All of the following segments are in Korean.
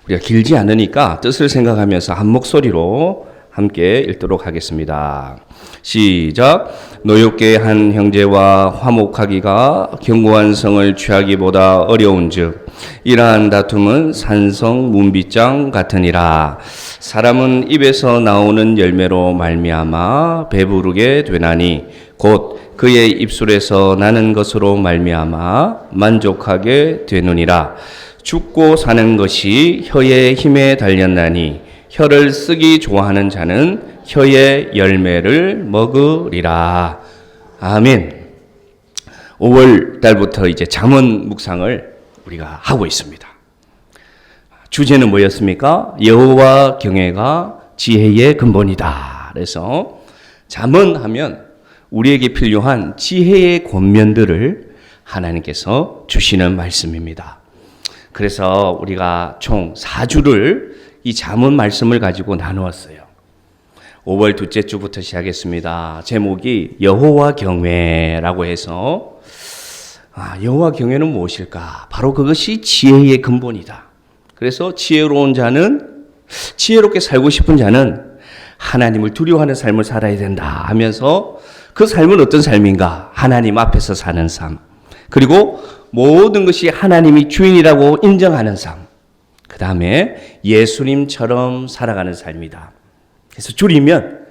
우리가 길지 않으니까 뜻을 생각하면서 한 목소리로 함께 읽도록 하겠습니다. 시작. 노엽게 한 형제와 화목하기가 견고한 성을 취하기보다 어려운즉 이러한 다툼은 산성 문빗장 같으니라. 사람은 입에서 나오는 열매로 말미암아 배부르게 되나니 곧 그의 입술에서 나는 것으로 말미암아 만족하게 되느니라. 죽고 사는 것이 혀의 힘에 달렸나니 혀를 쓰기 좋아하는 자는 혀의 열매를 먹으리라. 아멘. 5월 달부터 이제 잠언 묵상을 우리가 하고 있습니다. 주제는 뭐였습니까? 여호와 경외가 지혜의 근본이다. 그래서 잠언하면 우리에게 필요한 지혜의 권면들을 하나님께서 주시는 말씀입니다. 그래서 우리가 총 4주를 이 잠언 말씀을 가지고 나누었어요. 5월 둘째 주부터 시작했습니다. 제목이 여호와 경외라고 해서 여호와 경외는 무엇일까? 바로 그것이 지혜의 근본이다. 그래서 지혜로운 자는, 지혜롭게 살고 싶은 자는 하나님을 두려워하는 삶을 살아야 된다 하면서 그 삶은 어떤 삶인가? 하나님 앞에서 사는 삶. 그리고 모든 것이 하나님이 주인이라고 인정하는 삶. 그 다음에 예수님처럼 살아가는 삶이다. 그래서 줄이면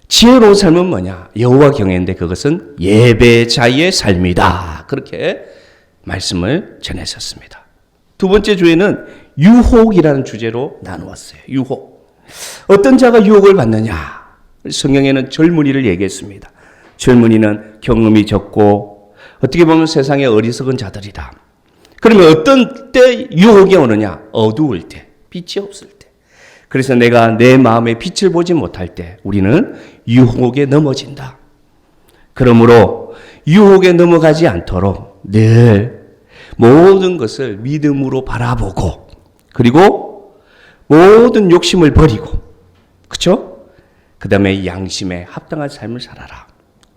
지혜로운 삶은 뭐냐? 여호와 경외인데 그것은 예배자의 삶이다. 그렇게 말씀을 전했었습니다. 두 번째 주에는 유혹이라는 주제로 나누었어요. 유혹. 어떤 자가 유혹을 받느냐? 성경에는 젊은이를 얘기했습니다. 젊은이는 경험이 적고 어떻게 보면 세상의 어리석은 자들이다. 그러면 어떤 때 유혹이 오느냐? 어두울 때, 빛이 없을 때. 그래서 내가 내 마음에 빛을 보지 못할 때 우리는 유혹에 넘어진다. 그러므로 유혹에 넘어가지 않도록 늘 모든 것을 믿음으로 바라보고 그리고 모든 욕심을 버리고 그렇죠? 그 다음에 양심에 합당한 삶을 살아라.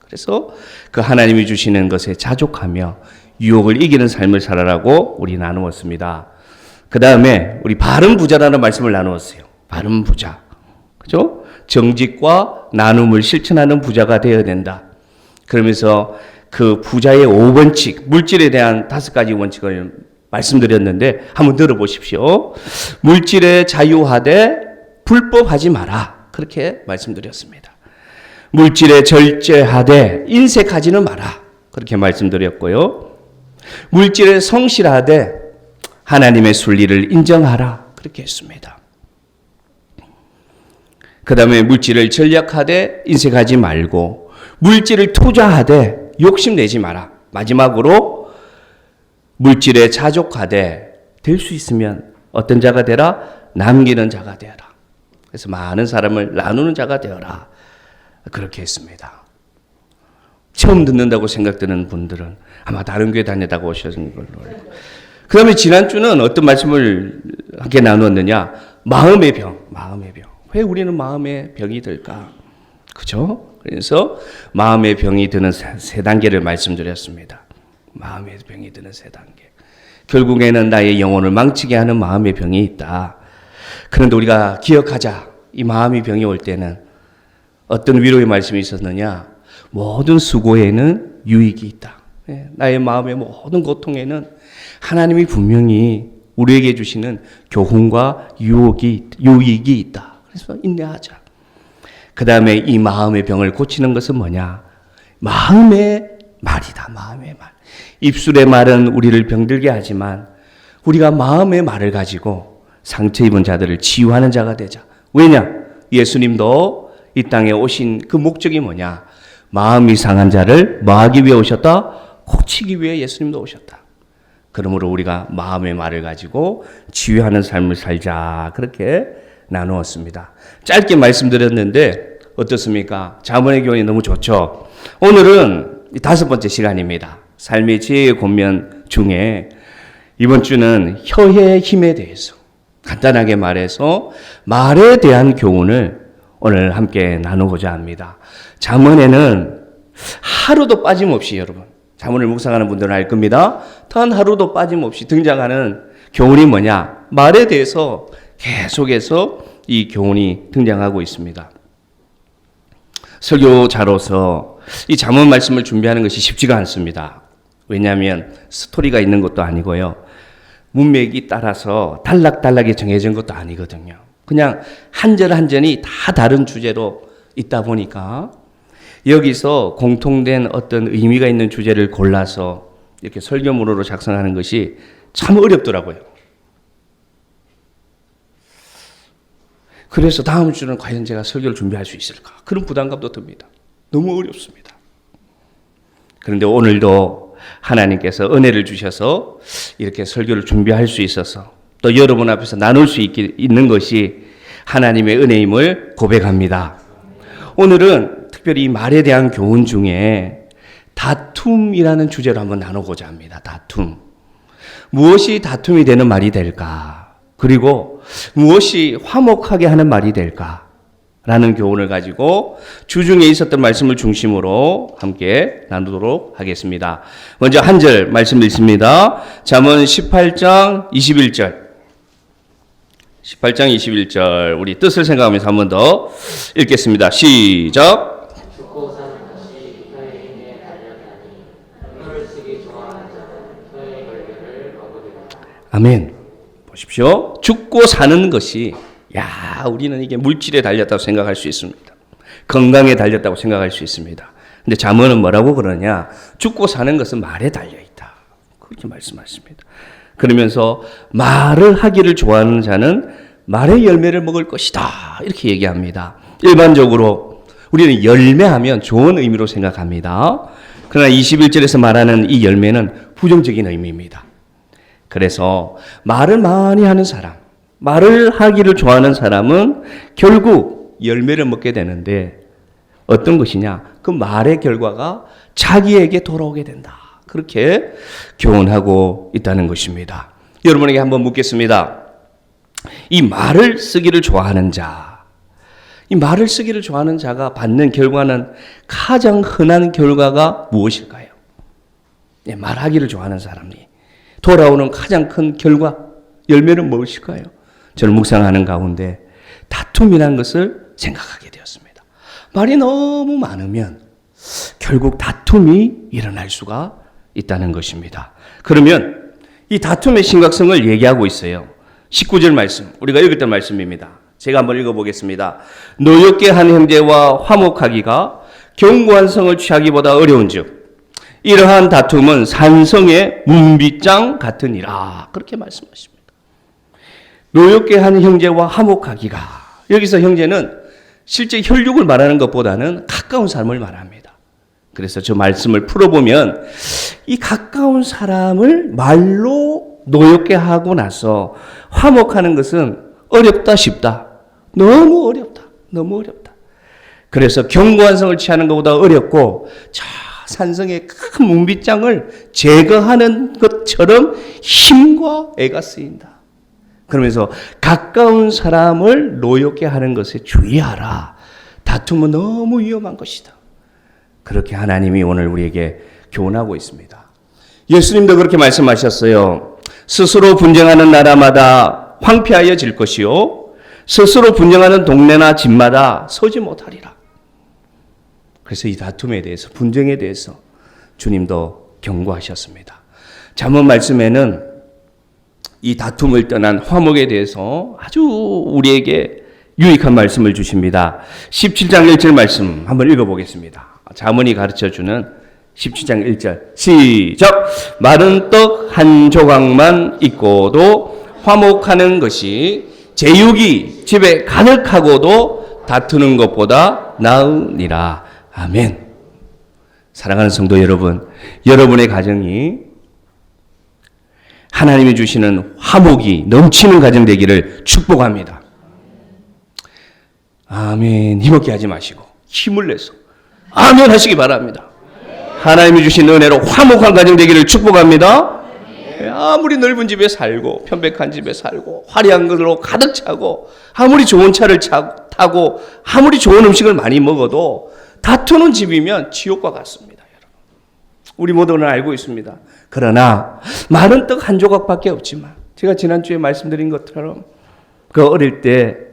그래서 그 하나님이 주시는 것에 자족하며 유혹을 이기는 삶을 살아라고 우리 나누었습니다. 그 다음에 우리 바른 부자라는 말씀을 나누었어요. 바른 부자. 그죠? 정직과 나눔을 실천하는 부자가 되어야 된다. 그러면서 그 부자의 5원칙, 물질에 대한 5가지 원칙을 말씀드렸는데 한번 들어보십시오. 물질에 자유하되 불법하지 마라. 그렇게 말씀드렸습니다. 물질에 절제하되 인색하지는 마라. 그렇게 말씀드렸고요. 물질에 성실하되 하나님의 순리를 인정하라. 그렇게 했습니다. 그 다음에 물질을 전략하되 인색하지 말고 물질을 투자하되 욕심내지 마라. 마지막으로 물질에 자족하되 될 수 있으면 어떤 자가 되라? 남기는 자가 되어라. 그래서 많은 사람을 나누는 자가 되어라. 그렇게 했습니다. 처음 듣는다고 생각되는 분들은 아마 다른 교회 다니다가 오셨는 걸로 알고. 그 다음에 지난주는 어떤 말씀을 함께 나누었느냐? 마음의 병, 마음의 병. 왜 우리는 마음의 병이 들까? 그죠? 그래서 마음의 병이 드는 세 단계를 말씀드렸습니다. 마음의 병이 드는 세 단계. 결국에는 나의 영혼을 망치게 하는 마음의 병이 있다. 그런데 우리가 기억하자. 이 마음의 병이 올 때는 어떤 위로의 말씀이 있었느냐? 모든 수고에는 유익이 있다. 나의 마음의 모든 고통에는 하나님이 분명히 우리에게 주시는 교훈과 유익이 있다. 그래서 인내하자. 그 다음에 이 마음의 병을 고치는 것은 뭐냐? 마음의 말이다. 마음의 말. 입술의 말은 우리를 병들게 하지만 우리가 마음의 말을 가지고 상처 입은 자들을 치유하는 자가 되자. 왜냐? 예수님도 이 땅에 오신 그 목적이 뭐냐? 마음이 상한 자를 뭐 하기 위해 오셨다? 고치기 위해 예수님도 오셨다. 그러므로 우리가 마음의 말을 가지고 치유하는 삶을 살자. 그렇게 나누었습니다. 짧게 말씀드렸는데 어떻습니까? 잠언의 교훈이 너무 좋죠. 오늘은 5번째 시간입니다. 삶의 지혜의 권면 중에 이번 주는 혀의 힘에 대해서 간단하게 말해서 말에 대한 교훈을 오늘 함께 나누고자 합니다. 잠언에는 하루도 빠짐없이 여러분 잠언을 묵상하는 분들은 알 겁니다. 단 하루도 빠짐없이 등장하는 교훈이 뭐냐? 말에 대해서 계속해서 이 교훈이 등장하고 있습니다. 설교자로서 이 잠언 말씀을 준비하는 것이 쉽지가 않습니다. 왜냐하면 스토리가 있는 것도 아니고요. 문맥이 따라서 단락단락이 정해진 것도 아니거든요. 그냥 한 절 한 절이 다 다른 주제로 있다 보니까 여기서 공통된 어떤 의미가 있는 주제를 골라서 이렇게 설교문으로 작성하는 것이 참 어렵더라고요. 그래서 다음 주는 과연 제가 설교를 준비할 수 있을까? 그런 부담감도 듭니다. 너무 어렵습니다. 그런데 오늘도 하나님께서 은혜를 주셔서 이렇게 설교를 준비할 수 있어서 또 여러분 앞에서 나눌 수 있는 것이 하나님의 은혜임을 고백합니다. 오늘은 특별히 이 말에 대한 교훈 중에 다툼이라는 주제로 한번 나누고자 합니다. 다툼. 무엇이 다툼이 되는 말이 될까? 그리고 무엇이 화목하게 하는 말이 될까? 라는 교훈을 가지고 주중에 있었던 말씀을 중심으로 함께 나누도록 하겠습니다. 먼저 한 절 말씀 읽습니다. 잠언 18장 21절. 18장 21절 우리 뜻을 생각하면서 한 번 더 읽겠습니다. 시작. 아멘. 보십시오. 죽고 사는 것이 우리는 이게 물질에 달렸다고 생각할 수 있습니다. 건강에 달렸다고 생각할 수 있습니다. 근데 잠언은 뭐라고 그러냐? 죽고 사는 것은 말에 달려있다. 그렇게 말씀하십니다. 그러면서 말을 하기를 좋아하는 자는 말의 열매를 먹을 것이다. 이렇게 얘기합니다. 일반적으로 우리는 열매하면 좋은 의미로 생각합니다. 그러나 21절에서 말하는 이 열매는 부정적인 의미입니다. 그래서 말을 많이 하는 사람, 말을 하기를 좋아하는 사람은 결국 열매를 먹게 되는데 어떤 것이냐? 그 말의 결과가 자기에게 돌아오게 된다. 그렇게 교훈하고 있다는 것입니다. 여러분에게 한번 묻겠습니다. 이 말을 쓰기를 좋아하는 자, 이 말을 쓰기를 좋아하는 자가 받는 결과는 가장 흔한 결과가 무엇일까요? 말하기를 좋아하는 사람이 돌아오는 가장 큰 결과, 열매는 무엇일까요? 저는 묵상하는 가운데 다툼이라는 것을 생각하게 되었습니다. 말이 너무 많으면 결국 다툼이 일어날 수가 있다는 것입니다. 그러면 이 다툼의 심각성을 얘기하고 있어요. 19절 말씀, 우리가 읽었던 말씀입니다. 제가 한번 읽어보겠습니다. 노엽게 한 형제와 화목하기가 견고한 성을 취하기보다 어려운즉 이러한 다툼은 산성의 문빗장 같으니라. 그렇게 말씀하십니다. 노엽게 한 형제와 화목하기가, 여기서 형제는 실제 혈육을 말하는 것보다는 가까운 사람을 말합니다. 그래서 저 말씀을 풀어보면 이 가까운 사람을 말로 노엽게 하고 나서 화목하는 것은 어렵다 쉽다. 너무 어렵다. 너무 어렵다. 그래서 견고한 성을 취하는 것보다 어렵고 저 산성의 큰 문빗장을 제거하는 것처럼 힘과 애가 쓰인다. 그러면서 가까운 사람을 노엽게 하는 것에 주의하라. 다툼은 너무 위험한 것이다. 그렇게 하나님이 오늘 우리에게 교훈하고 있습니다. 예수님도 그렇게 말씀하셨어요. 스스로 분쟁하는 나라마다 황폐하여질 것이요 스스로 분쟁하는 동네나 집마다 서지 못하리라. 그래서 이 다툼에 대해서, 분쟁에 대해서 주님도 경고하셨습니다. 잠언 말씀에는 이 다툼을 떠난 화목에 대해서 아주 우리에게 유익한 말씀을 주십니다. 17장 1절 말씀 한번 읽어보겠습니다. 잠언이 가르쳐주는 17장 1절 시작. 마른 떡 한 조각만 있고도 화목하는 것이 제육이 집에 가득하고도 다투는 것보다 나으니라. 아멘. 사랑하는 성도 여러분, 여러분의 가정이 하나님이 주시는 화목이 넘치는 가정 되기를 축복합니다. 아멘. 힘없게 하지 마시고 힘을 내서 아멘 하시기 바랍니다. 하나님이 주신 은혜로 화목한 가정 되기를 축복합니다. 아무리 넓은 집에 살고 편백한 집에 살고 화려한 것으로 가득 차고 아무리 좋은 차를 타고 아무리 좋은 음식을 많이 먹어도 다투는 집이면 지옥과 같습니다. 여러분. 우리 모두는 알고 있습니다. 그러나 마른 떡 한 조각밖에 없지만 제가 지난주에 말씀드린 것처럼 그 어릴 때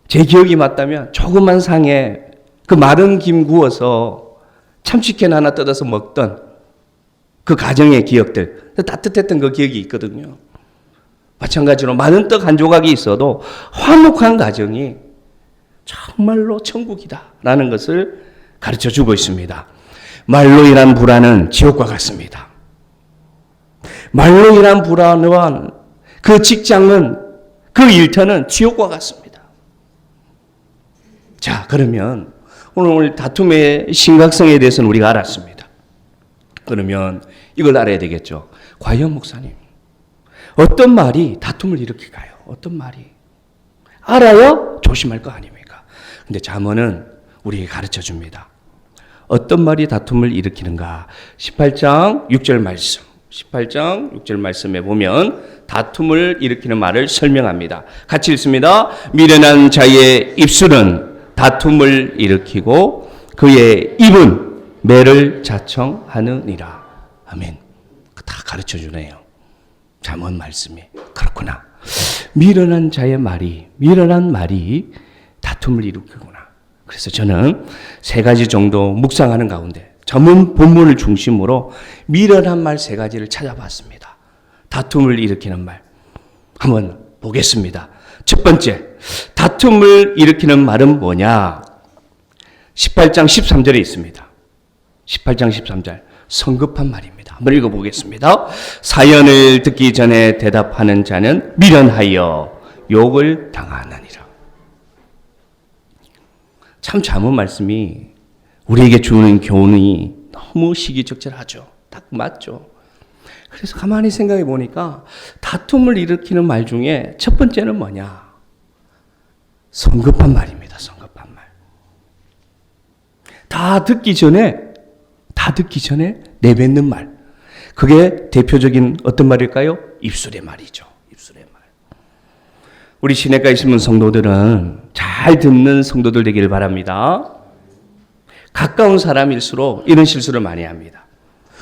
제 기억이 맞다면 조그만 상에 그 마른 김 구워서 참치캔 하나 뜯어서 먹던 그 가정의 기억들, 따뜻했던 그 기억이 있거든요. 마찬가지로 많은 떡 한 조각이 있어도 화목한 가정이 정말로 천국이다라는 것을 가르쳐 주고 있습니다. 말로 인한 불안은 지옥과 같습니다. 말로 인한 불안은 그 직장은, 그 일터는 지옥과 같습니다. 자, 그러면 오늘 다툼의 심각성에 대해서는 우리가 알았습니다. 그러면 이걸 알아야 되겠죠. 과연 목사님, 어떤 말이 다툼을 일으킬까요? 어떤 말이? 알아야 조심할 거 아닙니까? 근데 잠언은 우리에게 가르쳐 줍니다. 어떤 말이 다툼을 일으키는가? 18장 6절 말씀. 18장 6절 말씀에 보면 다툼을 일으키는 말을 설명합니다. 같이 읽습니다. 미련한 자의 입술은 다툼을 일으키고 그의 입은 매를 자청하느니라. 아멘. 다 가르쳐 주네요. 잠언 말씀이. 그렇구나. 미련한 자의 말이, 미련한 말이 다툼을 일으키구나. 그래서 저는 세 가지 정도 묵상하는 가운데 전문 본문을 중심으로 미련한 말 세 가지를 찾아봤습니다. 다툼을 일으키는 말. 한번 보겠습니다. 첫 번째, 다툼을 일으키는 말은 뭐냐? 18장 13절에 있습니다. 18장 13절. 성급한 말입니다. 한번 읽어보겠습니다. 사연을 듣기 전에 대답하는 자는 미련하여 욕을 당하느니라. 참 잠언 말씀이 우리에게 주는 교훈이 너무 시기적절하죠. 딱 맞죠. 그래서 가만히 생각해 보니까 다툼을 일으키는 말 중에 첫 번째는 뭐냐? 성급한 말입니다. 성급한 말. 다 듣기 전에 내뱉는 말. 그게 대표적인 어떤 말일까요? 입술의 말이죠. 입술의 말. 우리 시내가에 있는 성도들은 잘 듣는 성도들 되기를 바랍니다. 가까운 사람일수록 이런 실수를 많이 합니다.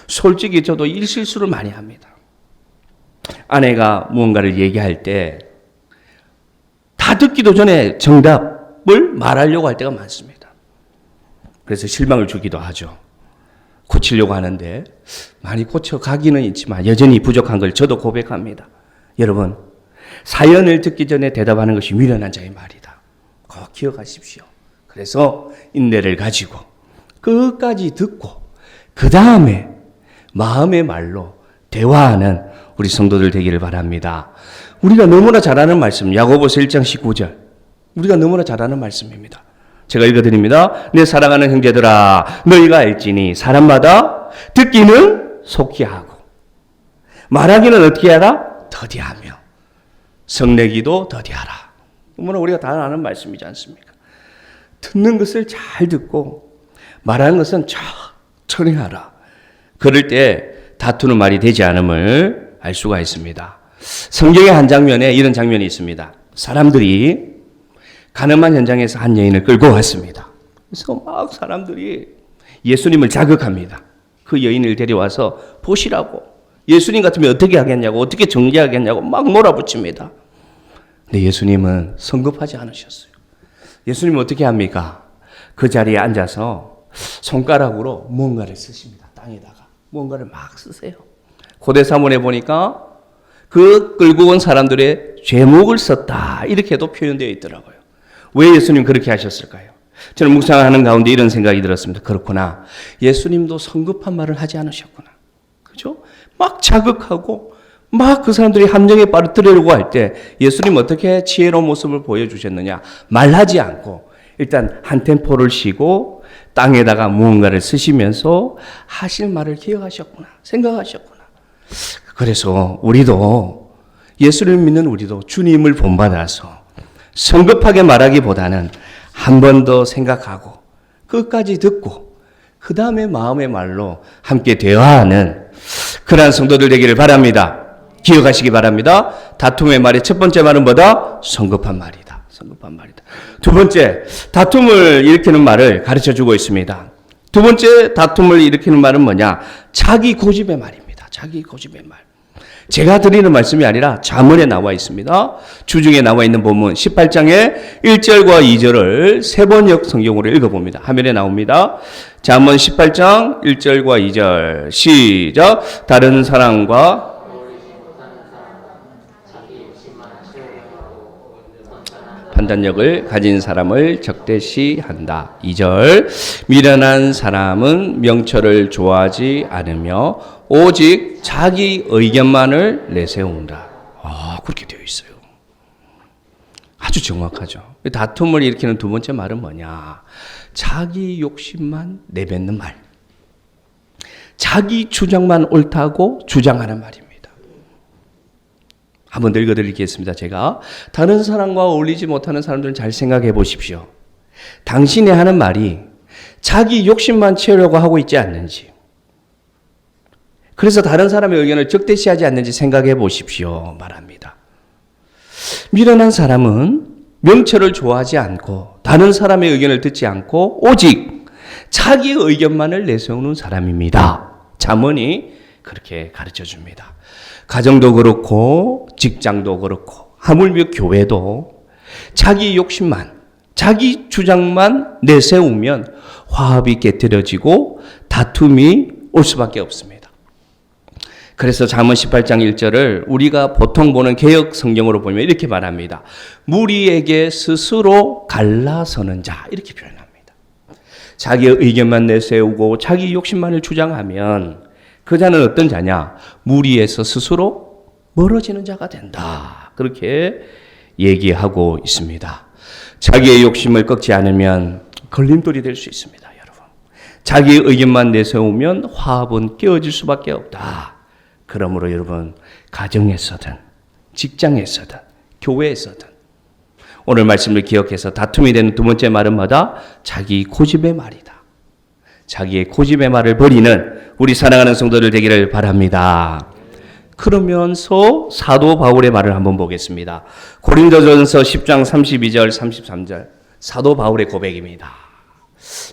솔직히 저도 이 실수를 많이 합니다. 아내가 무언가를 얘기할 때 다 듣기도 전에 정답을 말하려고 할 때가 많습니다. 그래서 실망을 주기도 하죠. 고치려고 하는데 많이 고쳐가기는 있지만 여전히 부족한 걸 저도 고백합니다. 여러분, 사연을 듣기 전에 대답하는 것이 미련한 자의 말이다. 꼭 기억하십시오. 그래서 인내를 가지고 끝까지 듣고 그 다음에 마음의 말로 대화하는 우리 성도들 되기를 바랍니다. 우리가 너무나 잘 아는 말씀, 야고보서 1장 19절. 우리가 너무나 잘 아는 말씀입니다. 제가 읽어드립니다. 내 사랑하는 형제들아, 너희가 알지니 사람마다 듣기는 속히 하고 말하기는 어떻게 하라? 더디하며 성내기도 더디하라. 너무나 우리가 다 아는 말씀이지 않습니까? 듣는 것을 잘 듣고 말하는 것은 천천히 하라. 그럴 때 다투는 말이 되지 않음을 알 수가 있습니다. 성경의 한 장면에 이런 장면이 있습니다. 사람들이 가늠한 현장에서 한 여인을 끌고 왔습니다. 그래서 막 사람들이 예수님을 자극합니다. 그 여인을 데려와서 보시라고. 예수님 같으면 어떻게 하겠냐고, 어떻게 정죄하겠냐고 막 몰아붙입니다. 근데 예수님은 성급하지 않으셨어요. 예수님은 어떻게 합니까? 그 자리에 앉아서 손가락으로 무언가를 쓰십니다. 땅에다가. 무언가를 막 쓰세요. 고대사문에 보니까 그 끌고 온 사람들의 죄목을 썼다. 이렇게도 표현되어 있더라고요. 왜 예수님 그렇게 하셨을까요? 저는 묵상하는 가운데 이런 생각이 들었습니다. 그렇구나. 예수님도 성급한 말을 하지 않으셨구나. 그죠? 막 자극하고 막 그 사람들이 함정에 빠뜨리려고 할 때 예수님 어떻게 지혜로운 모습을 보여주셨느냐. 말하지 않고 일단 한 템포를 쉬고 땅에다가 무언가를 쓰시면서 하실 말을 기억하셨구나. 생각하셨구나. 그래서 우리도 예수를 믿는 우리도 주님을 본받아서 성급하게 말하기보다는 한 번 더 생각하고 끝까지 듣고 그 다음에 마음의 말로 함께 대화하는 그러한 성도들 되기를 바랍니다. 기억하시기 바랍니다. 다툼의 말의 첫 번째 말은 뭐다? 성급한 말이다. 성급한 말이다. 두 번째, 다툼을 일으키는 말을 가르쳐주고 있습니다. 두 번째 다툼을 일으키는 말은 뭐냐? 자기 고집의 말입니다. 자기 고집의 말. 제가 드리는 말씀이 아니라 잠언에 나와 있습니다. 주중에 나와 있는 본문 18장의 1절과 2절을 세 번역 성경으로 읽어봅니다. 화면에 나옵니다. 잠언 18장 1절과 2절 시작. 다른 사람과 판단력을 가진 사람을 적대시한다. 2절 미련한 사람은 명철을 좋아하지 않으며 오직 자기 의견만을 내세운다. 그렇게 되어 있어요. 아주 정확하죠. 다툼을 일으키는 두 번째 말은 뭐냐? 자기 욕심만 내뱉는 말. 자기 주장만 옳다고 주장하는 말입니다. 한번 더 읽어드리겠습니다. 제가 다른 사람과 어울리지 못하는 사람들은 잘 생각해 보십시오. 당신이 하는 말이 자기 욕심만 채우려고 하고 있지 않는지, 그래서 다른 사람의 의견을 적대시하지 않는지 생각해 보십시오 말합니다. 미련한 사람은 명철을 좋아하지 않고 다른 사람의 의견을 듣지 않고 오직 자기 의견만을 내세우는 사람입니다. 잠언이 그렇게 가르쳐 줍니다. 가정도 그렇고 직장도 그렇고 하물며 교회도 자기 욕심만, 자기 주장만 내세우면 화합이 깨트려지고 다툼이 올 수밖에 없습니다. 그래서 잠언 18장 1절을 우리가 보통 보는 개역 성경으로 보면 이렇게 말합니다. 무리에게 스스로 갈라서는 자, 이렇게 표현합니다. 자기의 의견만 내세우고 자기 욕심만을 주장하면 그 자는 어떤 자냐? 무리에서 스스로 멀어지는 자가 된다. 그렇게 얘기하고 있습니다. 자기의 욕심을 꺾지 않으면 걸림돌이 될 수 있습니다, 여러분. 자기의 의견만 내세우면 화합은 깨어질 수밖에 없다. 그러므로 여러분, 가정에서든 직장에서든 교회에서든 오늘 말씀을 기억해서 다툼이 되는 두 번째 말은 뭐다? 자기 고집의 말이다. 자기의 고집의 말을 버리는 우리 사랑하는 성도들 되기를 바랍니다. 그러면서 사도 바울의 말을 한번 보겠습니다. 고린도전서 10장 32절 33절 사도 바울의 고백입니다.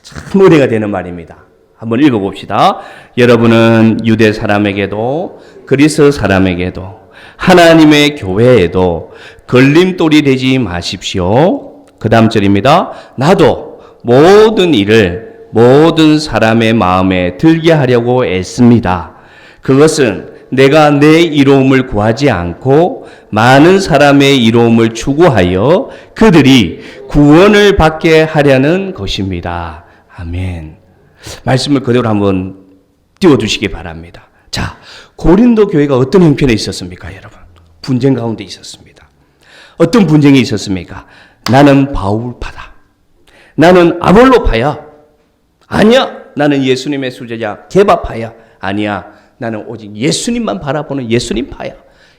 참 은혜가 되는 말입니다. 한번 읽어봅시다. 여러분은 유대 사람에게도 그리스 사람에게도 하나님의 교회에도 걸림돌이 되지 마십시오. 그 다음 절입니다. 나도 모든 일을 모든 사람의 마음에 들게 하려고 애씁니다. 그것은 내가 내 이로움을 구하지 않고 많은 사람의 이로움을 추구하여 그들이 구원을 받게 하려는 것입니다. 아멘. 말씀을 그대로 한번 띄워주시기 바랍니다. 자, 고린도 교회가 어떤 형편에 있었습니까, 여러분? 분쟁 가운데 있었습니다. 어떤 분쟁이 있었습니까? 나는 바울파다. 나는 아볼로파야. 아니야, 나는 예수님의 수제자 게바파야. 아니야, 나는 오직 예수님만 바라보는 예수님파야.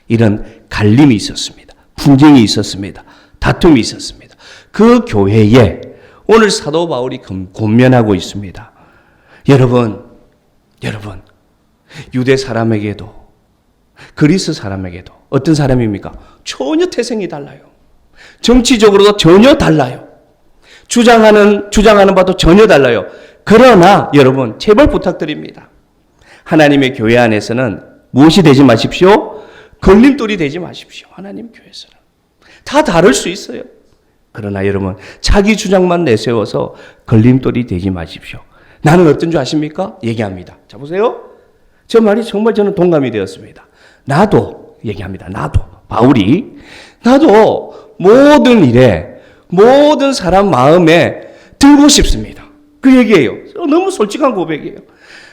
이런 갈림이 있었습니다. 분쟁이 있었습니다. 다툼이 있었습니다. 그 교회에 오늘 사도 바울이 권면하고 있습니다. 여러분, 유대 사람에게도 그리스 사람에게도 어떤 사람입니까? 전혀 태생이 달라요. 정치적으로도 전혀 달라요. 주장하는 바도 전혀 달라요. 그러나 여러분, 제발 부탁드립니다. 하나님의 교회 안에서는 무엇이 되지 마십시오? 걸림돌이 되지 마십시오. 하나님 교회에서는 다 다를 수 있어요. 그러나 여러분, 자기 주장만 내세워서 걸림돌이 되지 마십시오. 나는 어떤 줄 아십니까? 얘기합니다. 자, 보세요. 저 말이 정말 저는 동감이 되었습니다. 나도 얘기합니다. 바울이 나도 모든 일에 모든 사람 마음에 들고 싶습니다. 그 얘기예요. 너무 솔직한 고백이에요.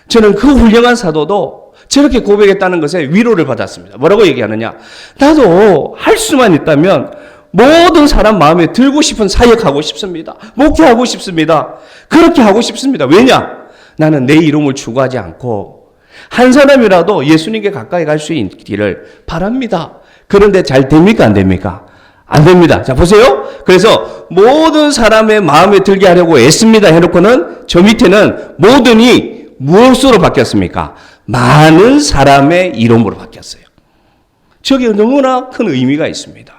저는 그 훌륭한 사도도 저렇게 고백했다는 것에 위로를 받았습니다. 뭐라고 얘기하느냐? 나도 할 수만 있다면 모든 사람 마음에 들고 싶은 사역하고 싶습니다. 목회하고 싶습니다. 그렇게 하고 싶습니다. 왜냐? 나는 내 이름을 추구하지 않고 한 사람이라도 예수님께 가까이 갈 수 있기를 바랍니다. 그런데 잘 됩니까? 안 됩니까? 안 됩니다. 자, 보세요. 그래서 모든 사람의 마음에 들게 하려고 애씁니다 해놓고는 저 밑에는 모든이 무엇으로 바뀌었습니까? 많은 사람의 이름으로 바뀌었어요. 저게 너무나 큰 의미가 있습니다.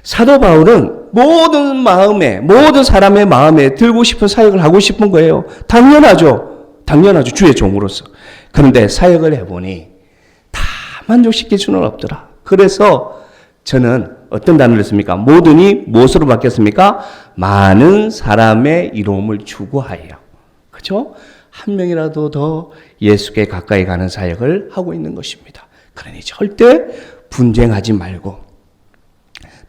사도 바울은 모든 사람의 마음에 들고 싶은 사역을 하고 싶은 거예요. 당연하죠. 주의 종으로서. 그런데 사역을 해보니 다 만족시킬 수는 없더라. 그래서 저는 어떤 단어를 씁니까? 모든이 무엇으로 바뀌었습니까? 많은 사람의 이로움을 추구하여. 그렇죠? 한 명이라도 더 예수께 가까이 가는 사역을 하고 있는 것입니다. 그러니 절대 분쟁하지 말고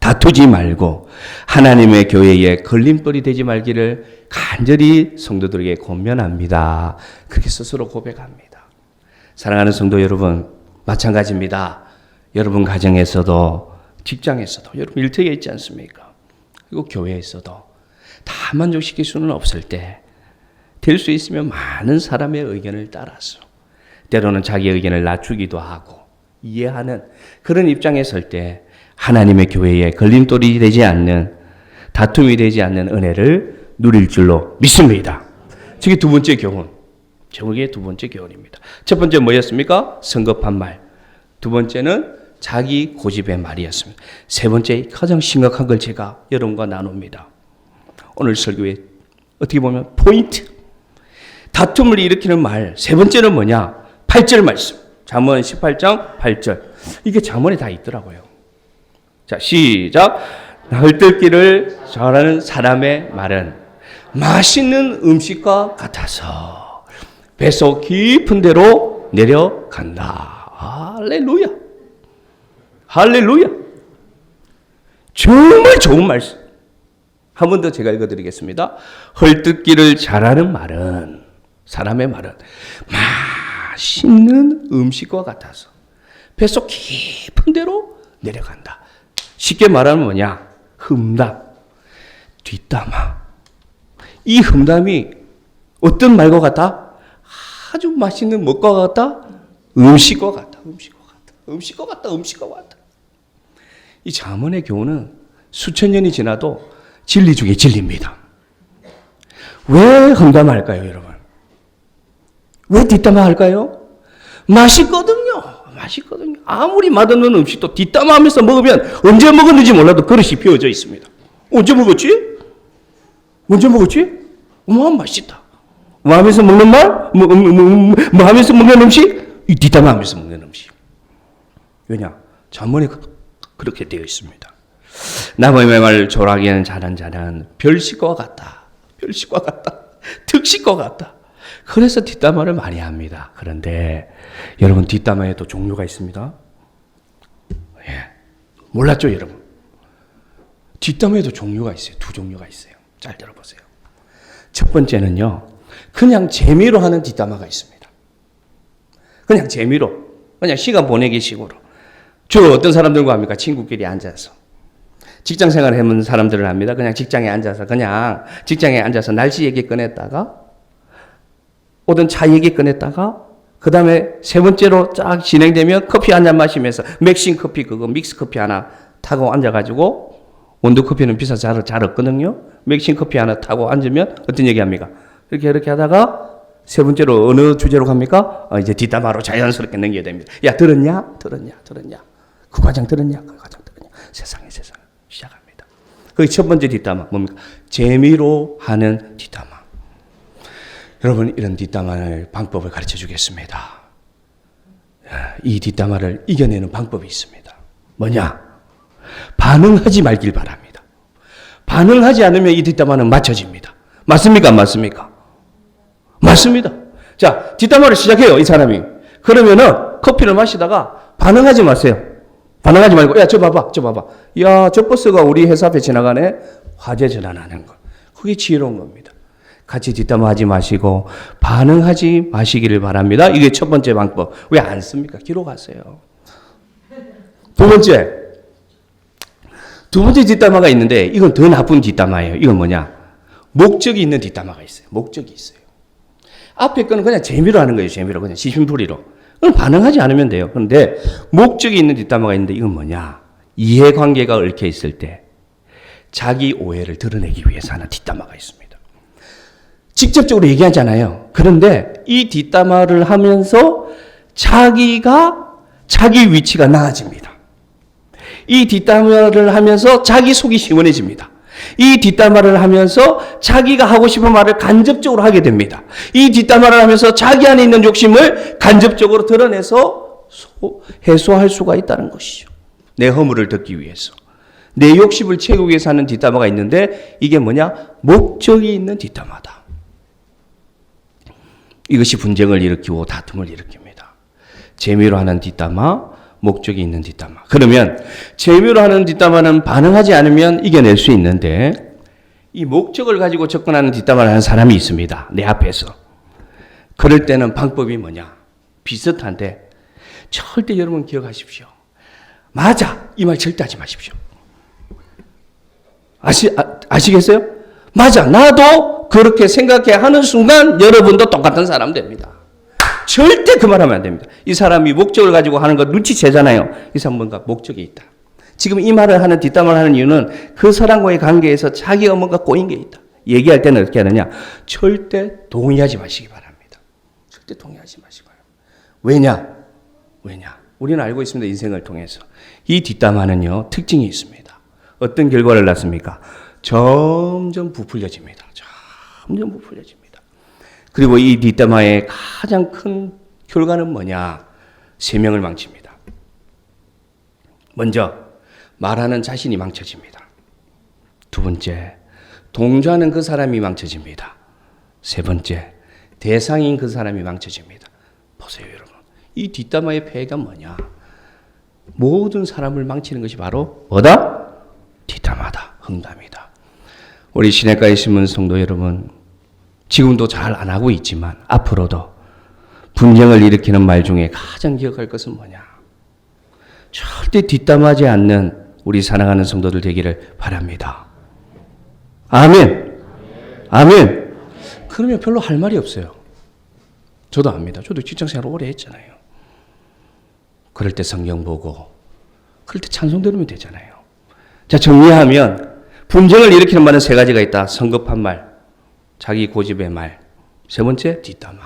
다투지 말고 하나님의 교회에 걸림돌이 되지 말기를 간절히 성도들에게 권면합니다. 그렇게 스스로 고백합니다. 사랑하는 성도 여러분, 마찬가지입니다. 여러분 가정에서도 직장에서도 여러분 일터에 있지 않습니까? 그리고 교회에서도 다 만족시킬 수는 없을 때 될 수 있으면 많은 사람의 의견을 따라서 때로는 자기 의견을 낮추기도 하고 이해하는 그런 입장에 설 때 하나님의 교회에 걸림돌이 되지 않는 다툼이 되지 않는 은혜를 누릴 줄로 믿습니다. 저게 두 번째 교훈. 제목의 두 번째 교훈입니다. 첫 번째 뭐였습니까? 성급한 말. 두 번째는 자기 고집의 말이었습니다. 세 번째 가장 심각한 걸 제가 여러분과 나눕니다. 오늘 설교의 어떻게 보면 포인트. 다툼을 일으키는 말. 세 번째는 뭐냐? 8절 말씀. 잠언 18장 8절. 이게 잠언에 다 있더라고요. 자, 시작. 헐뜯기를 잘하는 사람의 말은 맛있는 음식과 같아서 뱃속 깊은 데로 내려간다. 할렐루야. 할렐루야. 정말 좋은 말씀. 한 번 더 제가 읽어드리겠습니다. 헐뜯기를 잘하는 말은, 사람의 말은 맛있는 음식과 같아서 뱃속 깊은 데로 내려간다. 쉽게 말하면 뭐냐? 흠담, 뒷담화. 이 흠담이 어떤 말과 같다? 아주 맛있는 것과 같다? 음식과 같다. 음식과 같다. 음식과 같다. 음식과 같다. 이 잠언의 교훈은 수천 년이 지나도 진리 중에 진리입니다. 왜 험담할까요, 여러분? 왜 뒷담화할까요? 맛있거든요. 맛있거든요. 아무리 맛없는 음식도 뒷담화하면서 먹으면 언제 먹었는지 몰라도 그릇이 비워져 있습니다. 언제 먹었지? 언제 먹었지? 맛있다. 뭐 하면서 먹는 말? 뭐 하면서 먹는 음식? 이 뒷담화하면서 먹는 음식. 왜냐? 잠언에 그렇게 되어 있습니다. 남의 말을 조라기는 잘한 자는 별식과 같다. 별식과 같다. 특식과 같다. 그래서 뒷담화를 많이 합니다. 그런데 여러분 뒷담화에도 종류가 있습니다. 예, 몰랐죠 여러분? 뒷담화에도 종류가 있어요. 두 종류가 있어요. 잘 들어보세요. 첫 번째는요. 그냥 재미로 하는 뒷담화가 있습니다. 그냥 재미로. 그냥 시간 보내기 식으로. 주로 어떤 사람들과 합니까? 친구끼리 앉아서. 직장 생활을 해본 사람들을 합니다. 그냥 직장에 앉아서 날씨 얘기 꺼냈다가 오던 차 얘기 꺼냈다가 그 다음에 세 번째로 쫙 진행되면 커피 한 잔 마시면서 맥신 커피 그거 믹스 커피 하나 타고 앉아가지고 원두 커피는 비싸서 잘 없거든요. 맥신 커피 하나 타고 앉으면 어떤 얘기 합니까? 이렇게 하다가 세 번째로 어느 주제로 갑니까? 이제 뒷담화로 자연스럽게 넘겨야 됩니다. 야 들었냐? 그 과장 들었냐? 세상에 시작합니다. 그게 첫 번째 뒷담화 뭡니까? 재미로 하는 뒷담화. 여러분 이런 뒷담화의 방법을 가르쳐 주겠습니다. 이 뒷담화를 이겨내는 방법이 있습니다. 뭐냐? 반응하지 말길 바랍니다. 반응하지 않으면 이 뒷담화는 맞춰집니다. 맞습니까? 안 맞습니까? 맞습니다. 자, 뒷담화를 시작해요, 이 사람이. 그러면은 커피를 마시다가 반응하지 마세요. 반응하지 말고, 야, 저 봐봐. 야, 저 버스가 우리 회사 앞에 지나가네. 화재 전환하는 거. 그게 지혜로운 겁니다. 같이 뒷담화하지 마시고 반응하지 마시기를 바랍니다. 이게 첫 번째 방법. 왜 안 씁니까? 기록하세요. 두 번째 뒷담화가 있는데 이건 더 나쁜 뒷담화예요. 이건 뭐냐? 목적이 있는 뒷담화가 있어요. 목적이 있어요. 앞에 거는 그냥 재미로 하는 거예요. 재미로 그냥 시심풀이로. 그럼 반응하지 않으면 돼요. 그런데 목적이 있는 뒷담화가 있는데 이건 뭐냐? 이해관계가 얽혀 있을 때 자기 오해를 드러내기 위해서 하는 뒷담화가 있습니다. 직접적으로 얘기하잖아요. 그런데 이 뒷담화를 하면서 자기가 자기 위치가 나아집니다. 이 뒷담화를 하면서 자기 속이 시원해집니다. 이 뒷담화를 하면서 자기가 하고 싶은 말을 간접적으로 하게 됩니다. 이 뒷담화를 하면서 자기 안에 있는 욕심을 간접적으로 드러내서 해소할 수가 있다는 것이죠. 내 허물을 덮기 위해서. 내 욕심을 채우기 위해서 하는 뒷담화가 있는데 이게 뭐냐? 목적이 있는 뒷담화다. 이것이 분쟁을 일으키고 다툼을 일으킵니다. 재미로 하는 뒷담화, 목적이 있는 뒷담화. 그러면 재미로 하는 뒷담화는 반응하지 않으면 이겨낼 수 있는데 이 목적을 가지고 접근하는 뒷담화를 하는 사람이 있습니다. 내 앞에서. 그럴 때는 방법이 뭐냐? 비슷한데 절대 여러분 기억하십시오. 맞아! 이 말 절대 하지 마십시오. 아시겠어요? 맞아! 나도 그렇게 생각해 하는 순간 여러분도 똑같은 사람 됩니다. 절대 그 말 하면 안 됩니다. 이 사람이 목적을 가지고 하는 거 눈치채잖아요. 이 사람 뭔가 목적이 있다. 지금 이 말을 하는 뒷담화를 하는 이유는 그 사람과의 관계에서 자기가 뭔가 꼬인 게 있다. 얘기할 때는 어떻게 하느냐? 절대 동의하지 마시기 바랍니다. 절대 동의하지 마시기 바랍니다. 왜냐? 우리는 알고 있습니다. 인생을 통해서. 이 뒷담화는요, 특징이 있습니다. 어떤 결과를 낳습니까? 점점 부풀려집니다. 점점 부풀려집니다. 그리고 이 뒷담화의 가장 큰 결과는 뭐냐? 세 명을 망칩니다. 먼저 말하는 자신이 망쳐집니다. 두 번째, 동조하는 그 사람이 망쳐집니다. 세 번째, 대상인 그 사람이 망쳐집니다. 보세요, 여러분. 이 뒷담화의 폐해가 뭐냐? 모든 사람을 망치는 것이 바로 뭐다? 뒷담화다. 흥담이다. 우리 시내가에 심은 성도 여러분, 지금도 잘 안 하고 있지만 앞으로도 분쟁을 일으키는 말 중에 가장 기억할 것은 뭐냐? 절대 뒷담하지 않는 우리 사랑하는 성도들 되기를 바랍니다. 아멘. 아멘. 그러면 별로 할 말이 없어요. 저도 압니다. 저도 직장생활 오래 했잖아요. 그럴 때 성경 보고 그럴 때 찬송 들으면 되잖아요. 자, 정리하면 분쟁을 일으키는 말은 세 가지가 있다. 성급한 말, 자기 고집의 말, 세 번째 뒷담화.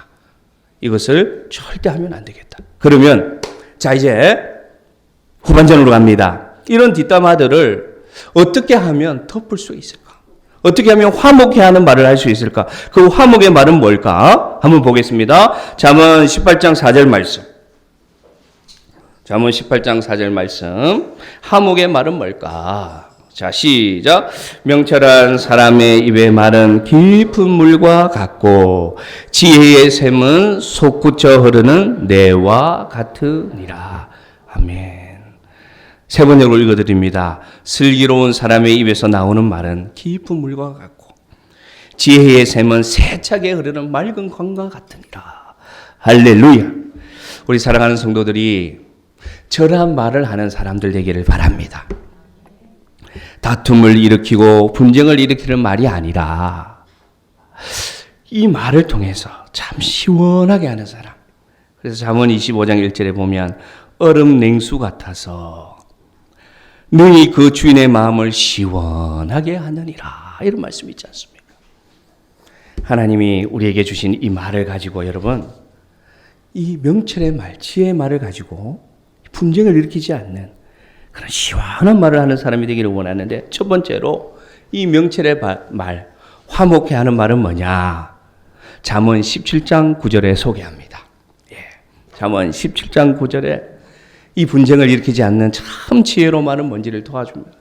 이것을 절대 하면 안 되겠다. 그러면 자, 이제 후반전으로 갑니다. 이런 뒷담화들을 어떻게 하면 덮을 수 있을까? 어떻게 하면 화목해 하는 말을 할 수 있을까? 그 화목의 말은 뭘까? 한번 보겠습니다. 잠언 18장 4절 말씀. 잠언 18장 4절 말씀. 화목의 말은 뭘까? 자, 시작. 명철한 사람의 입의 말은 깊은 물과 같고 지혜의 샘은 솟구쳐 흐르는 내와 같으니라. 아멘. 세 번째로 읽어드립니다. 슬기로운 사람의 입에서 나오는 말은 깊은 물과 같고 지혜의 샘은 세차게 흐르는 맑은 강과 같으니라. 할렐루야. 우리 사랑하는 성도들이 저러한 말을 하는 사람들 되기를 바랍니다. 다툼을 일으키고 분쟁을 일으키는 말이 아니라 이 말을 통해서 참 시원하게 하는 사람. 그래서 잠언 25장 1절에 보면 얼음 냉수 같아서 능히 그 주인의 마음을 시원하게 하느니라. 이런 말씀이 있지 않습니까? 하나님이 우리에게 주신 이 말을 가지고 여러분, 이 명철의 말, 지혜의 말을 가지고 분쟁을 일으키지 않는 그런 시원한 말을 하는 사람이 되기를 원하는데, 첫 번째로 이 명철의 말, 화목해 하는 말은 뭐냐? 잠언 17장 9절에 소개합니다. 잠언 17장 9절에 이 분쟁을 일으키지 않는 참 지혜로운 말은 뭔지를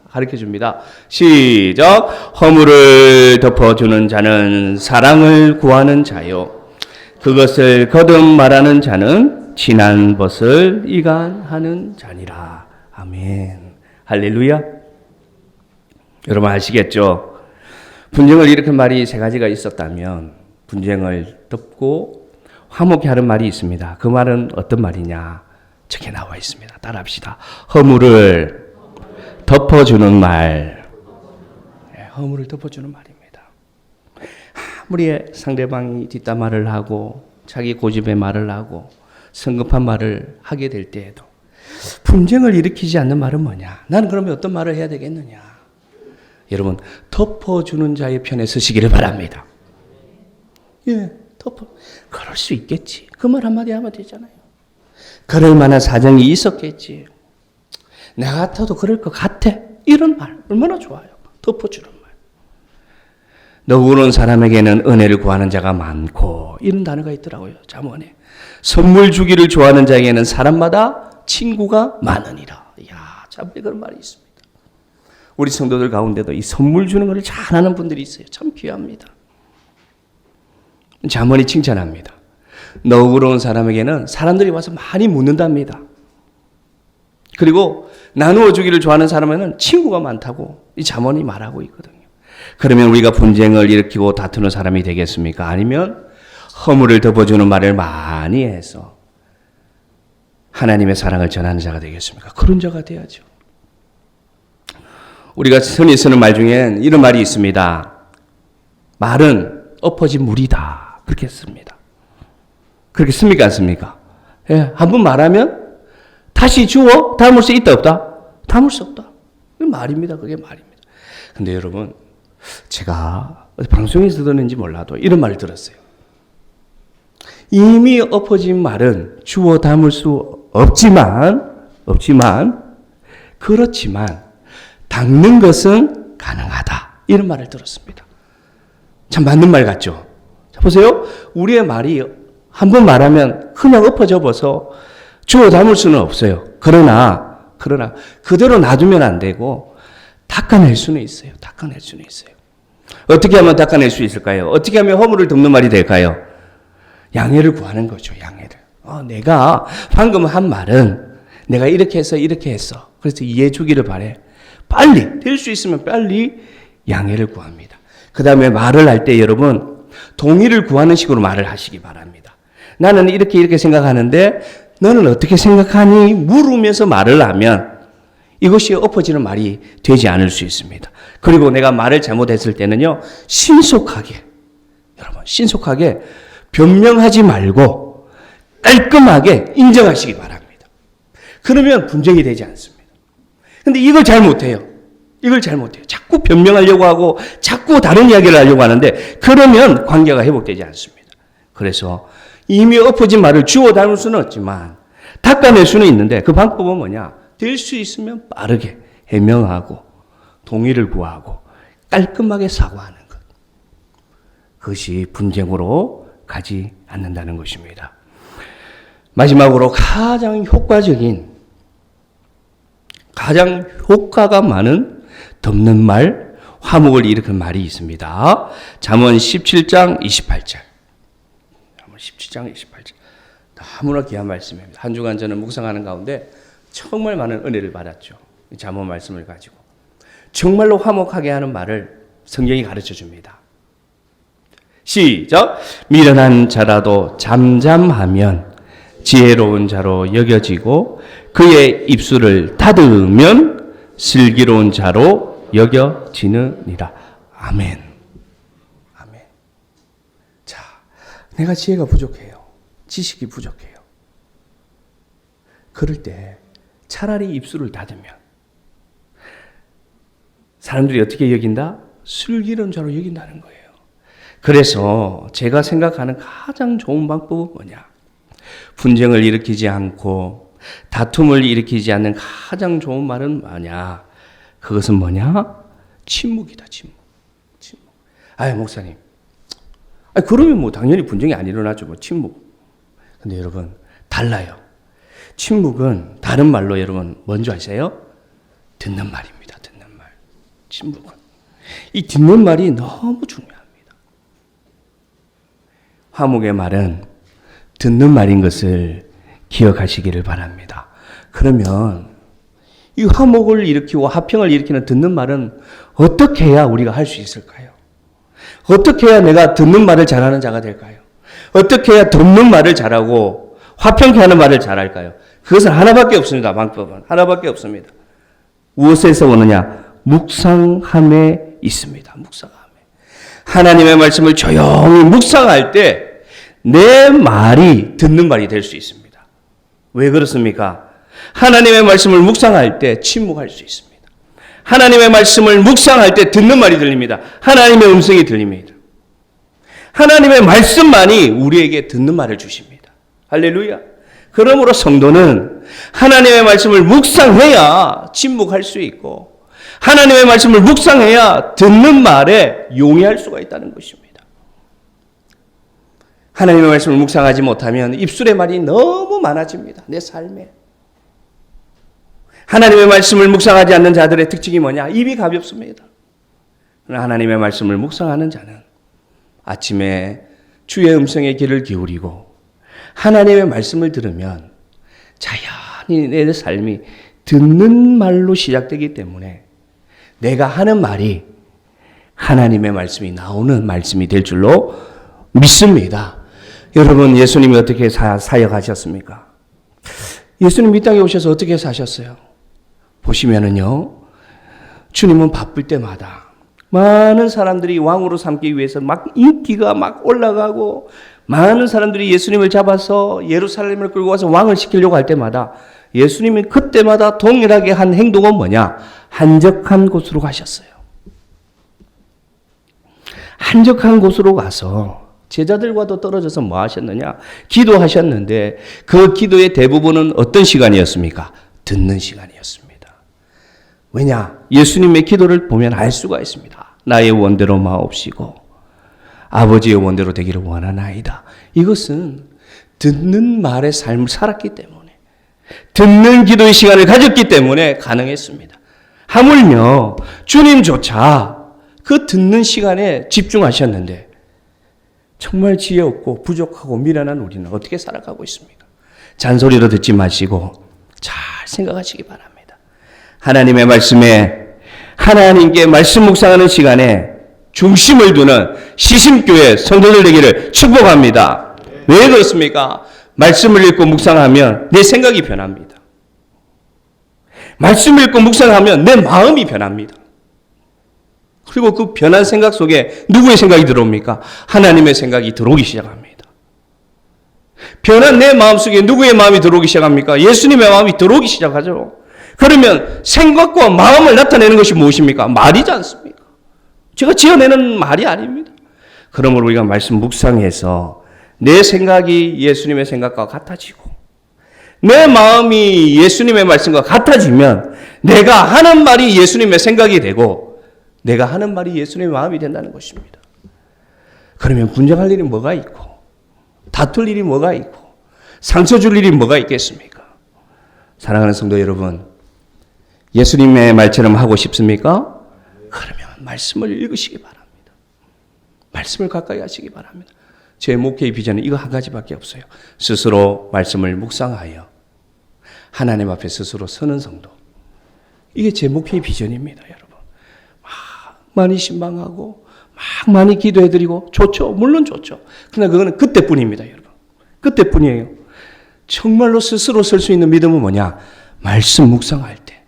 가르쳐줍니다. 시작. 허물을 덮어주는 자는 사랑을 구하는 자요, 그것을 거듭 말하는 자는 지난 벗을 이간하는 자니라. 아멘. 할렐루야. 여러분 아시겠죠? 분쟁을 일으킨 말이 세 가지가 있었다면 분쟁을 덮고 화목해 하는 말이 있습니다. 그 말은 어떤 말이냐? 저게 나와 있습니다. 따라합시다. 허물을 덮어주는 말. 허물을 덮어주는 말입니다. 아무리 상대방이 뒷담화를 하고 자기 고집의 말을 하고 성급한 말을 하게 될 때에도 분쟁을 일으키지 않는 말은 뭐냐? 나는 그러면 어떤 말을 해야 되겠느냐? 여러분, 덮어주는 자의 편에 서시기를 바랍니다. 그럴 수 있겠지. 그 말 한마디 하면 되잖아요. 그럴 만한 사정이 있었겠지. 나 같아도 그럴 것 같아. 이런 말 얼마나 좋아요. 덮어주는 말. 너그러운 사람에게는 은혜를 구하는 자가 많고, 이런 단어가 있더라고요. 잠언에. 선물 주기를 좋아하는 자에게는 사람마다 친구가 많으니라. 이야, 잠언에 그런 말이 있습니다. 우리 성도들 가운데도 이 선물 주는 것을 잘하는 분들이 있어요. 참 귀합니다. 잠언이 칭찬합니다. 너그러운 사람에게는 사람들이 와서 많이 묻는답니다. 그리고 나누어 주기를 좋아하는 사람에는 친구가 많다고 이 잠언이 말하고 있거든요. 그러면 우리가 분쟁을 일으키고 다투는 사람이 되겠습니까? 아니면 허물을 덮어주는 말을 많이 해서 하나님의 사랑을 전하는 자가 되겠습니까? 그런 자가 돼야죠. 우리가 흔히 쓰는 말 중엔 이런 말이 있습니다. 말은 엎어진 물이다. 그렇게 씁니다. 그렇게 씁니까? 안 씁니까? 예, 한 번 말하면 다시 주워 담을 수 있다 없다? 담을 수 없다. 그게 말입니다. 그게 말입니다. 근데 여러분, 제가 방송에서 듣는지 몰라도 이런 말을 들었어요. 이미 엎어진 말은 주워 담을 수 없지만 그렇지만 닦는 것은 가능하다. 이런 말을 들었습니다. 참 맞는 말 같죠? 자, 보세요. 우리의 말이 한 번 말하면 그냥 엎어져 버서 주워 담을 수는 없어요. 그러나 그대로 놔두면 안 되고 닦아낼 수는 있어요. 닦아낼 수는 있어요. 어떻게 하면 닦아낼 수 있을까요? 어떻게 하면 허물을 덮는 말이 될까요? 양해를 구하는 거죠. 양해를. 내가 방금 한 말은 내가 이렇게 했어. 그래서 이해해 주기를 바래. 빨리 될 수 있으면 빨리 양해를 구합니다. 그 다음에 말을 할 때 여러분 동의를 구하는 식으로 말을 하시기 바랍니다. 나는 이렇게 생각하는데 너는 어떻게 생각하니? 물으면서 말을 하면 이것이 엎어지는 말이 되지 않을 수 있습니다. 그리고 내가 말을 잘못했을 때는요, 신속하게 변명하지 말고 깔끔하게 인정하시기 바랍니다. 그러면 분쟁이 되지 않습니다. 근데 이걸 잘 못해요. 자꾸 변명하려고 하고 자꾸 다른 이야기를 하려고 하는데 그러면 관계가 회복되지 않습니다. 그래서 이미 엎어진 말을 주워 담을 수는 없지만 닦아낼 수는 있는데 그 방법은 뭐냐? 될 수 있으면 빠르게 해명하고 동의를 구하고 깔끔하게 사과하는 것. 그것이 분쟁으로 가지 않는다는 것입니다. 마지막으로 가장 효과가 많은 덮는 말, 화목을 일으키는 말이 있습니다. 잠언 17장 28절. 잠언 17장 28절. 너무나 귀한 말씀입니다. 한 주간 저는 묵상하는 가운데 정말 많은 은혜를 받았죠. 잠언 말씀을 가지고. 정말로 화목하게 하는 말을 성경이 가르쳐 줍니다. 시작. 미련한 자라도 잠잠하면 지혜로운 자로 여겨지고 그의 입술을 닫으면 슬기로운 자로 여겨지느니라. 아멘. 자, 내가 지혜가 부족해요. 지식이 부족해요. 그럴 때 차라리 입술을 닫으면 사람들이 어떻게 여긴다? 슬기로운 자로 여긴다는 거예요. 그래서 제가 생각하는 가장 좋은 방법은 뭐냐? 분쟁을 일으키지 않고 다툼을 일으키지 않는 가장 좋은 말은 뭐냐? 그것은 뭐냐? 침묵이다. 침묵. 목사님. 그러면 당연히 분쟁이 안 일어나죠. 침묵. 근데 여러분 달라요. 침묵은 다른 말로 여러분 뭔지 아세요? 듣는 말입니다. 듣는 말. 침묵은. 이 듣는 말이 너무 중요합니다. 화목의 말은 듣는 말인 것을 기억하시기를 바랍니다. 그러면 이 화목을 일으키고 화평을 일으키는 듣는 말은 어떻게 해야 우리가 할 수 있을까요? 어떻게 해야 내가 듣는 말을 잘하는 자가 될까요? 어떻게 해야 듣는 말을 잘하고 화평케 하는 말을 잘할까요? 그것은 하나밖에 없습니다. 방법은 하나밖에 없습니다. 무엇에서 오느냐? 묵상함에 있습니다. 묵상함에. 하나님의 말씀을 조용히 묵상할 때 내 말이 듣는 말이 될 수 있습니다. 왜 그렇습니까? 하나님의 말씀을 묵상할 때 침묵할 수 있습니다. 하나님의 말씀을 묵상할 때 듣는 말이 들립니다. 하나님의 음성이 들립니다. 하나님의 말씀만이 우리에게 듣는 말을 주십니다. 할렐루야. 그러므로 성도는 하나님의 말씀을 묵상해야 침묵할 수 있고 하나님의 말씀을 묵상해야 듣는 말에 용이할 수가 있다는 것입니다. 하나님의 말씀을 묵상하지 못하면 입술의 말이 너무 많아집니다. 내 삶에. 하나님의 말씀을 묵상하지 않는 자들의 특징이 뭐냐? 입이 가볍습니다. 그러나 하나님의 말씀을 묵상하는 자는 아침에 주의 음성에 귀를 기울이고 하나님의 말씀을 들으면 자연히 내 삶이 듣는 말로 시작되기 때문에 내가 하는 말이 하나님의 말씀이 나오는 말씀이 될 줄로 믿습니다. 여러분, 예수님이 어떻게 사역하셨습니까? 예수님 이 땅에 오셔서 어떻게 사셨어요? 보시면은요, 주님은 바쁠 때마다 많은 사람들이 왕으로 삼기 위해서 막 인기가 막 올라가고 많은 사람들이 예수님을 잡아서 예루살렘을 끌고 와서 왕을 시키려고 할 때마다 예수님이 그때마다 동일하게 한 행동은 뭐냐? 한적한 곳으로 가셨어요. 한적한 곳으로 가서 제자들과도 떨어져서 뭐 하셨느냐? 기도하셨는데 그 기도의 대부분은 어떤 시간이었습니까? 듣는 시간이었습니다. 왜냐? 예수님의 기도를 보면 알 수가 있습니다. 나의 원대로 마옵시고 아버지의 원대로 되기를 원하나이다. 이것은 듣는 말의 삶을 살았기 때문에, 듣는 기도의 시간을 가졌기 때문에 가능했습니다. 하물며 주님조차 그 듣는 시간에 집중하셨는데 정말 지혜 없고 부족하고 미련한 우리는 어떻게 살아가고 있습니까? 잔소리로 듣지 마시고 잘 생각하시기 바랍니다. 하나님의 말씀에, 하나님께 말씀 묵상하는 시간에 중심을 두는 시심교회 성도들 되기를 축복합니다. 왜 그렇습니까? 말씀을 읽고 묵상하면 내 생각이 변합니다. 말씀을 읽고 묵상하면 내 마음이 변합니다. 그리고 그 변한 생각 속에 누구의 생각이 들어옵니까? 하나님의 생각이 들어오기 시작합니다. 변한 내 마음 속에 누구의 마음이 들어오기 시작합니까? 예수님의 마음이 들어오기 시작하죠. 그러면 생각과 마음을 나타내는 것이 무엇입니까? 말이지 않습니까? 제가 지어내는 말이 아닙니다. 그러므로 우리가 말씀 묵상해서 내 생각이 예수님의 생각과 같아지고 내 마음이 예수님의 말씀과 같아지면 내가 하는 말이 예수님의 생각이 되고 내가 하는 말이 예수님의 마음이 된다는 것입니다. 그러면 분쟁할 일이 뭐가 있고 다툴 일이 뭐가 있고 상처 줄 일이 뭐가 있겠습니까? 사랑하는 성도 여러분, 예수님의 말처럼 하고 싶습니까? 그러면 말씀을 읽으시기 바랍니다. 말씀을 가까이 하시기 바랍니다. 제 목회의 비전은 이거 한 가지밖에 없어요. 스스로 말씀을 묵상하여 하나님 앞에 스스로 서는 성도. 이게 제 목회의 비전입니다, 여러분. 막 많이 신방하고 막 많이 기도해드리고 좋죠. 물론 좋죠. 그러나 그거는 그때뿐입니다, 여러분. 그때뿐이에요. 정말로 스스로 설 수 있는 믿음은 뭐냐? 말씀 묵상할 때.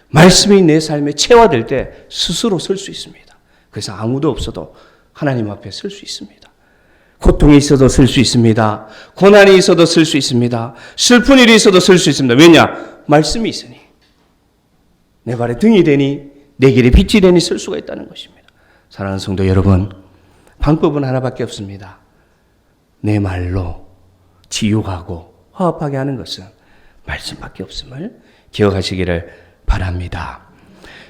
말씀이 내 삶에 체화될 때 스스로 설 수 있습니다. 그래서 아무도 없어도 하나님 앞에 설 수 있습니다. 고통이 있어도 설 수 있습니다. 고난이 있어도 설 수 있습니다. 슬픈 일이 있어도 설 수 있습니다. 왜냐? 말씀이 있으니. 내 발에 등이 되니 내 길에 빛이 되니 설 수가 있다는 것입니다. 사랑하는 성도 여러분, 방법은 하나밖에 없습니다. 내 말로 지육하고 화합하게 하는 것은 말씀밖에 없음을 기억하시기를 바랍니다.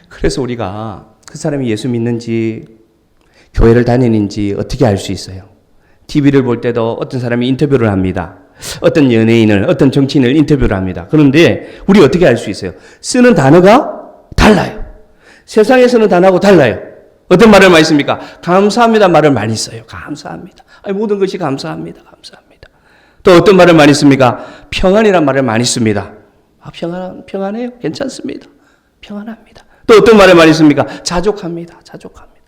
그래서 우리가 그 사람이 예수 믿는지 교회를 다니는지 어떻게 알 수 있어요? TV를 볼 때도 어떤 사람이 인터뷰를 합니다. 어떤 연예인을, 어떤 정치인을 인터뷰를 합니다. 그런데 우리 어떻게 알 수 있어요? 쓰는 단어가 달라요. 세상에서는 단어하고 달라요. 어떤 말을 많이 씁니까? 감사합니다 말을 많이 써요. 감사합니다. 아니, 모든 것이 감사합니다. 감사합니다. 또 어떤 말을 많이 씁니까? 평안이란 말을 많이 씁니다. 평안해요. 괜찮습니다. 평안합니다. 또 어떤 말을 많이 씁니까? 자족합니다. 자족합니다.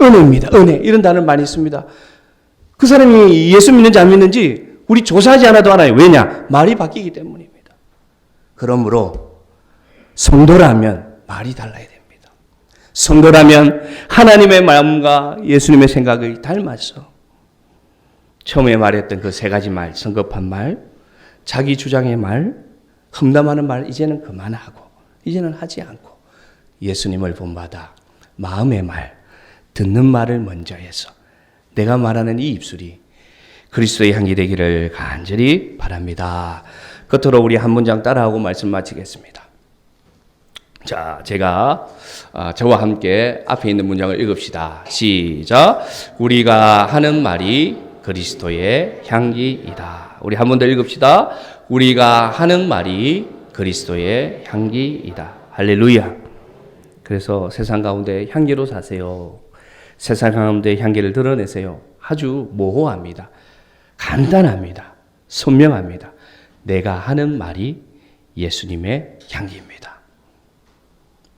은혜입니다. 은혜. 이런 단어를 많이 씁니다. 그 사람이 예수 믿는지 안 믿는지 우리 조사하지 않아도 알아요. 왜냐? 말이 바뀌기 때문입니다. 그러므로 성도라면 말이 달라야 됩니다. 성도라면 하나님의 마음과 예수님의 생각을 닮아서 처음에 말했던 그 세 가지 말, 성급한 말, 자기 주장의 말, 험담하는 말 이제는 그만하고 이제는 하지 않고 예수님을 본받아 마음의 말, 듣는 말을 먼저 해서 내가 말하는 이 입술이 그리스도의 향기 되기를 간절히 바랍니다. 끝으로 우리 한 문장 따라하고 말씀 마치겠습니다. 자, 제가 저와 함께 앞에 있는 문장을 읽읍시다. 시작. 우리가 하는 말이 그리스도의 향기이다. 우리 한 번 더 읽읍시다. 우리가 하는 말이 그리스도의 향기이다. 할렐루야. 그래서 세상 가운데 향기로 사세요. 세상 가운데 향기를 드러내세요. 아주 모호합니다. 간단합니다. 선명합니다. 내가 하는 말이 예수님의 향기입니다.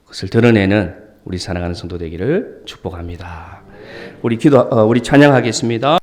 그것을 드러내는 우리 사랑하는 성도 되기를 축복합니다. 우리 찬양하겠습니다.